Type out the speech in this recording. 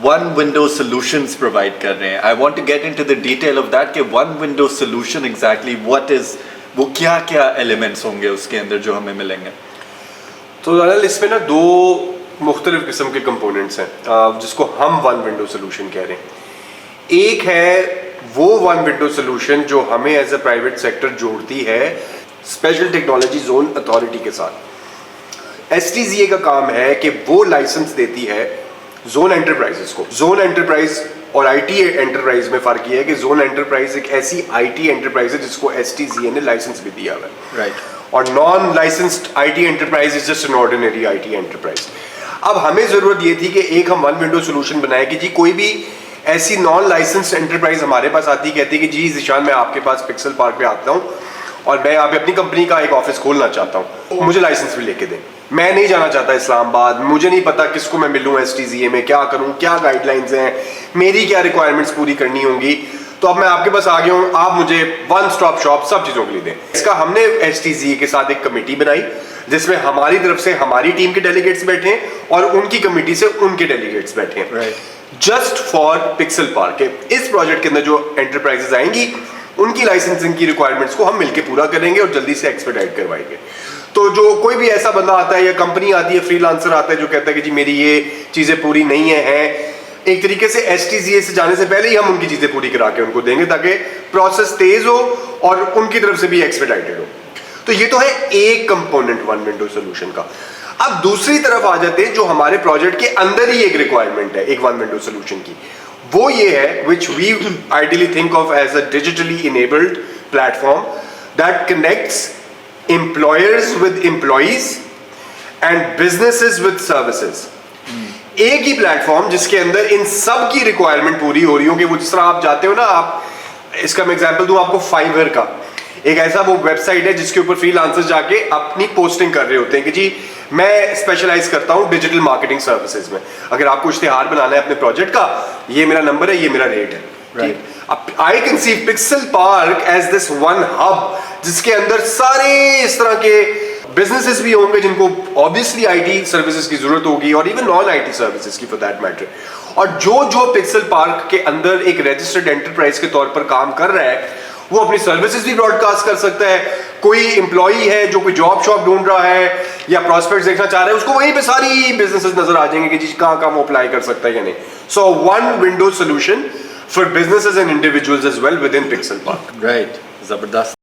One window solutions provide کر رہے ہیں. I want to get into the detail of that کہ one window solution exactly what is, وہ کیا کیا ایلیمنٹس ہوں گے اس کے اندر جو ہمیں ملیں گے. تو اس میں نا دو مختلف قسم کے کمپوننٹس ہیں جس کو ہم ون ونڈو سولوشن کہہ رہے ہیں. ایک ہے وہ ون ونڈو سولوشن جو ہمیں ایز اے پرائیویٹ سیکٹر جوڑتی ہے اسپیشل ٹیکنالوجی زون اتھارٹی کے ساتھ. ایس ٹی زی اے کا کام ہے کہ وہ لائسنس دیتی ہے زون انٹرپرائزز کو. زون انٹرپرائز اور آئی ٹی انٹرپرائز میں فرق یہ ہے کہ زون انٹرپرائز ایک ایسی آئی ٹی انٹرپرائز ہے جس کو ایس ٹی زی اے نے لائسنس بھی دیا ہوا ہے, رائٹ, اور naan licensed I T enterprise is just an ordinary I T enterprise. اب ہمیں ضرورت یہ تھی کہ ایک ہم ون ونڈو سولوشن بنائے کہ جی کوئی بھی ایسی نان لائسنسڈ انٹرپرائز ہمارے پاس آتی کہتی ہے کہ جی ذیشان میں آپ کے پاس پکسل پارک پہ آتا ہوں اور میں یہاں پہ اپنی کمپنی کا ایک آفس کھولنا چاہتا ہوں, مجھے لائسنس بھی لے کے دیں, میں نہیں جانا چاہتا اسلام آباد, مجھے نہیں پتا کس کو میں ملوں ایس ٹی زی اے میں, کیا کروں, کیا گائیڈ لائنز ہیں, میری کیا ریکوائرمنٹس پوری کرنی ہوں گی. تو اب میں آپ کے پاس آ گیا ہوں, آپ مجھے ون اسٹاپ شاپ سب چیزوں کے لیے دیں. اس کا ہم نے ایس ٹی زی اے کے ساتھ ایک کمیٹی بنائی جس میں ہماری طرف سے ہماری ٹیم کے ڈیلیگیٹس بیٹھے ہیں اور ان کی کمیٹی سے ان کے ڈیلیگیٹس بیٹھے ہیں, جسٹ فار پکسل پارک. اس پروجیکٹ کے اندر جو انٹرپرائزز آئیں گی ان کی لائسنسنگ کی ریکوائرمنٹس کو ہم مل کے پورا کریں گے اور جلدی سے ایکسپیڈائٹ کروائیں گے. تو جو کوئی بھی ایسا بندہ آتا ہے یا کمپنی آتی ہے, فری لانسر آتا ہے جو کہتا ہے کہ جی میری یہ چیزیں پوری نہیں ہیں, ایک طریقے سے ایس ٹی زی اے سے جانے سے پہلے ہی ہم ان کی چیزیں پوری کرا کے ان کو دیں گے تاکہ پروسیس تیز ہو اور ان کی طرف سے بھی ایکسپیڈائٹڈ ہو. تو یہ تو ہے ایک کمپوننٹ ون ونڈو سولوشن کا. اب دوسری طرف آ جاتے ہیں جو ہمارے پروجیکٹ کے اندر ہی ایک ریکوائرمنٹ ہے ایک ون ونڈو سولوشن کی. وہ یہ ہے which we ideally think of as a digitally enabled platform that connects employers with employees and businesses with services. ایک ہی پلیٹ فارم جس کے اندر ان سب کی ریکوائرمنٹ پوری ہو رہی ہوں کہ وہ جس طرح آپ جاتے ہو نا, آپ اس کا میں ایگزامپل دوں آپ کو, فائیور کا ایک ایسا وہ ویب سائٹ ہے جس کے اوپر فری لانسر جا کے اپنی پوسٹنگ کر رہے ہوتے ہیں کہ جی میں اسپیشلائز کرتا ہوں ڈیجیٹل مارکیٹنگ سروسز میں, اگر آپ کو اشتہار بنانا ہے اپنے پروجیکٹ کا, یہ میرا نمبر ہے, یہ میرا ریٹ ہے. I conceive Pixel Park as this one hub جس کے اندر سارے اس طرح کے بزنسز بھی ہوں گے جن کو obviously آئی ٹی سروسز کی ضرورت ہوگی اور even non I T services کی for that matter. اور جو پکسل پارک کے اندر ایک رجسٹرڈ انٹرپرائز کے طور پر کام کر رہا ہے وہ اپنی سروسز بھی براڈ کاسٹ کر سکتا ہے. کوئی امپلائی ہے جو کوئی جاب شاپ ڈھونڈ رہا ہے یا پراسپیکٹس دیکھنا چاہ رہا ہے, اس کو وہیں پہ ساری بزنسز نظر آ جائیں گے کہ جی کہاں کہاں وہ اپلائی کر سکتا ہے یا نہیں. So one window solution for businesses and individuals as well with in Pixel Park. Right, زبردست.